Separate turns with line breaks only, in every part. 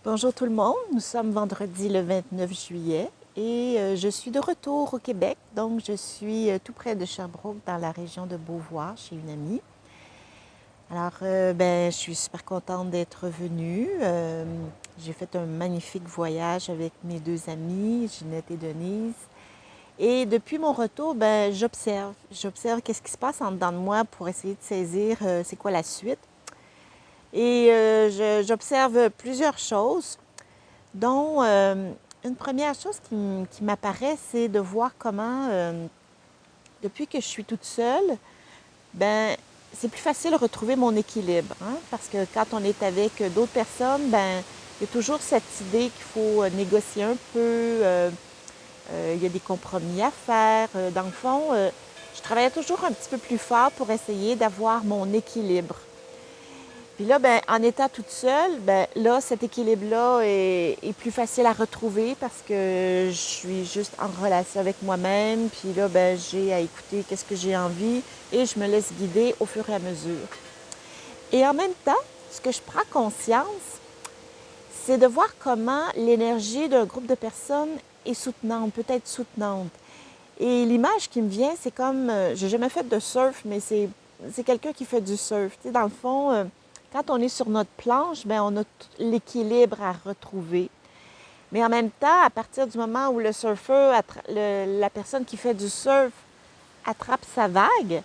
Bonjour tout le monde, nous sommes vendredi le 29 juillet et je suis de retour au Québec. Donc je suis tout près de Sherbrooke dans la région de Beauvoir chez une amie. Alors je suis super contente d'être venue. J'ai fait un magnifique voyage avec mes deux amies, Ginette et Denise. Et depuis mon retour, j'observe. J'observe qu'est-ce qui se passe en dedans de moi pour essayer de saisir c'est quoi la suite. Et j'observe plusieurs choses. dont une première chose qui m'apparaît, c'est de voir comment, depuis que je suis toute seule, c'est plus facile de retrouver mon équilibre. Hein? Parce que quand on est avec d'autres personnes, il y a toujours cette idée qu'il faut négocier un peu, il y a des compromis à faire. Dans le fond, je travaillais toujours un petit peu plus fort pour essayer d'avoir mon équilibre. Puis là, en étant toute seule, là, cet équilibre-là est plus facile à retrouver parce que je suis juste en relation avec moi-même. Puis là, j'ai à écouter qu'est-ce que j'ai envie et je me laisse guider au fur et à mesure. Et en même temps, ce que je prends conscience, c'est de voir comment l'énergie d'un groupe de personnes est soutenante, peut être soutenante. Et l'image qui me vient, c'est comme, j'ai jamais fait de surf, mais c'est quelqu'un qui fait du surf. Tu sais, dans le fond, quand on est sur notre planche, on a l'équilibre à retrouver. Mais en même temps, à partir du moment où le surfeur, la personne qui fait du surf attrape sa vague,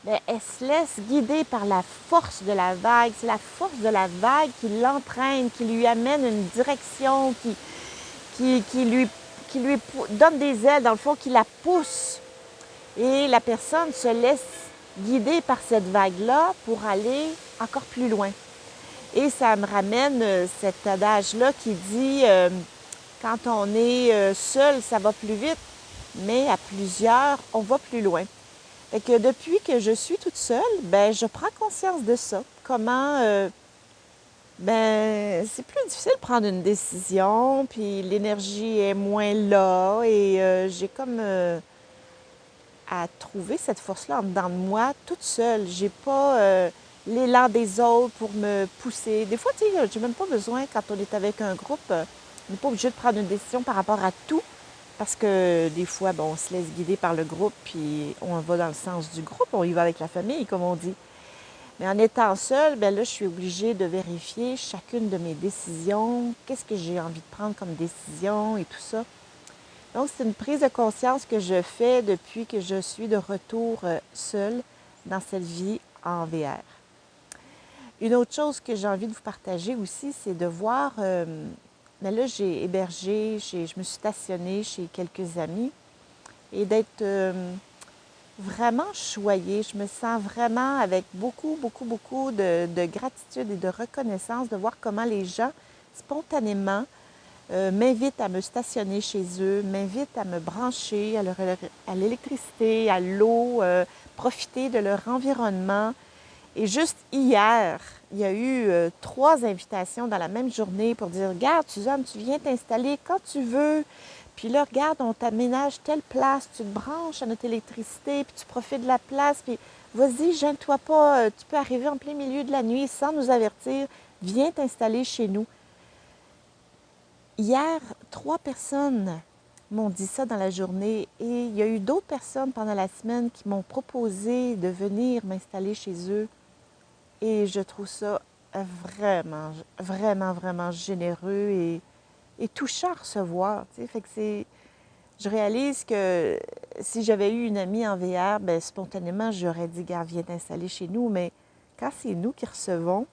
elle se laisse guider par la force de la vague. C'est la force de la vague qui l'entraîne, qui lui amène une direction, qui lui donne des ailes, dans le fond, qui la pousse. Et la personne se laisse guider par cette vague-là pour aller encore plus loin. Et ça me ramène cet adage-là qui dit quand on est seul, ça va plus vite, mais à plusieurs, on va plus loin. Fait que depuis que je suis toute seule, je prends conscience de ça. Comment c'est plus difficile de prendre une décision, puis l'énergie est moins là et j'ai comme à trouver cette force-là en dedans de moi toute seule. J'ai pas l'élan des autres pour me pousser. Des fois, tu sais, j'ai même pas besoin, quand on est avec un groupe, on n'est pas obligé de prendre une décision par rapport à tout. Parce que des fois, on se laisse guider par le groupe, puis on va dans le sens du groupe, on y va avec la famille, comme on dit. Mais en étant seule, là, je suis obligée de vérifier chacune de mes décisions, qu'est-ce que j'ai envie de prendre comme décision et tout ça. Donc, c'est une prise de conscience que je fais depuis que je suis de retour seule dans cette vie en VR. Une autre chose que j'ai envie de vous partager aussi, c'est de voir, mais là, j'ai hébergé, je me suis stationnée chez quelques amis et d'être vraiment choyée. Je me sens vraiment avec beaucoup, beaucoup, beaucoup de gratitude et de reconnaissance de voir comment les gens, spontanément, m'invitent à me stationner chez eux, m'invitent à me brancher à l'électricité, à l'eau, profiter de leur environnement. Et juste hier, il y a eu 3 invitations dans la même journée pour dire, regarde, Suzanne, tu viens t'installer quand tu veux. Puis là, regarde, on t'aménage telle place, tu te branches à notre électricité, puis tu profites de la place, puis vas-y, gêne-toi pas, tu peux arriver en plein milieu de la nuit sans nous avertir, viens t'installer chez nous. Hier, 3 personnes m'ont dit ça dans la journée et il y a eu d'autres personnes pendant la semaine qui m'ont proposé de venir m'installer chez eux. Et je trouve ça vraiment, vraiment, vraiment généreux et touchant à recevoir. Tu sais. Fait que je réalise que si j'avais eu une amie en VR, spontanément, j'aurais dit, gars, viens t'installer chez nous. Mais quand c'est nous qui recevons,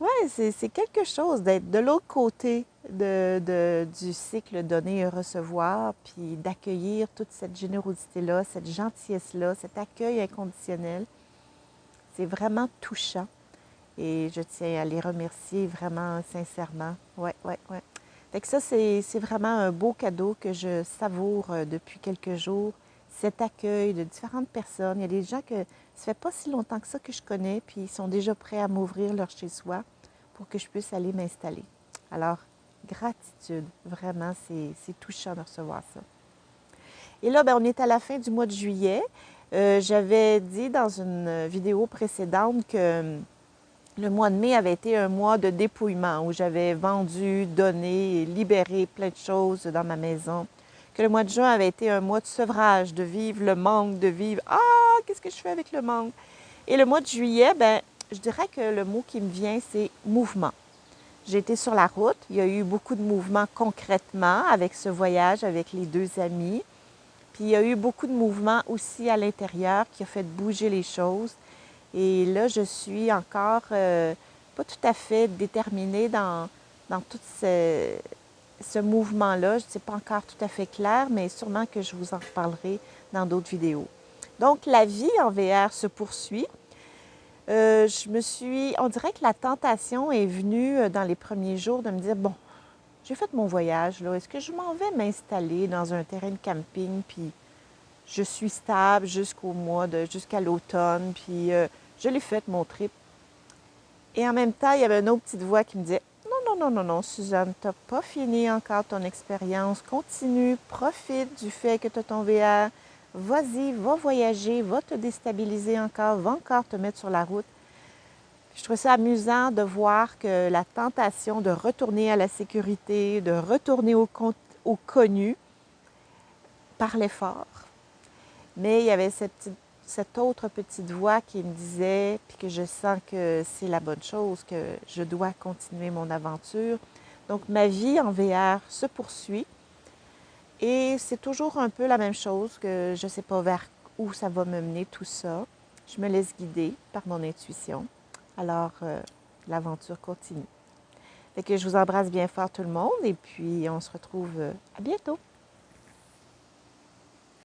ouais, c'est quelque chose d'être de l'autre côté du cycle donner et recevoir, puis d'accueillir toute cette générosité-là, cette gentillesse-là, cet accueil inconditionnel. C'est vraiment touchant et je tiens à les remercier vraiment sincèrement. Ouais, ouais, ouais. Fait que ça, c'est vraiment un beau cadeau que je savoure depuis quelques jours. Cet accueil de différentes personnes. Il y a des gens que ça fait pas si longtemps que ça que je connais, puis ils sont déjà prêts à m'ouvrir leur chez-soi pour que je puisse aller m'installer. Alors, gratitude. Vraiment, c'est touchant de recevoir ça. Et là, on est à la fin du mois de juillet. J'avais dit dans une vidéo précédente que Le mois de mai avait été un mois de dépouillement où j'avais vendu, donné et libéré plein de choses dans ma maison. Que le mois de juin avait été un mois de sevrage, de vivre le manque, de vivre qu'est-ce que je fais avec le manque? Et le mois de juillet, ben, je dirais que le mot qui me vient, c'est mouvement. J'ai été sur la route. Il y a eu beaucoup de mouvements concrètement avec ce voyage avec les deux amis. Puis il y a eu beaucoup de mouvements aussi à l'intérieur qui a fait bouger les choses. Et là, je suis encore pas tout à fait déterminée dans tout ce mouvement-là. Ce n'est pas encore tout à fait clair, mais sûrement que je vous en reparlerai dans d'autres vidéos. Donc, la vie en VR se poursuit. On dirait que la tentation est venue dans les premiers jours de me dire, bon, j'ai fait mon voyage, là, est-ce que je m'en vais m'installer dans un terrain de camping, puis je suis stable jusqu'à l'automne, puis je l'ai fait mon trip. Et en même temps, il y avait une autre petite voix qui me disait, non, non, non, non, non, Suzanne, tu n'as pas fini encore ton expérience, continue, profite du fait que tu as ton VR, vas-y, va voyager, va te déstabiliser encore, va encore te mettre sur la route. Je trouvais ça amusant de voir que la tentation de retourner à la sécurité, de retourner au connu, parlait fort. Mais il y avait cette autre petite voix qui me disait, puis que je sens que c'est la bonne chose, que je dois continuer mon aventure. Donc ma vie en VR se poursuit et c'est toujours un peu la même chose, que je ne sais pas vers où ça va me mener tout ça. Je me laisse guider par mon intuition. Alors, l'aventure continue. Fait que je vous embrasse bien fort tout le monde et puis on se retrouve à bientôt.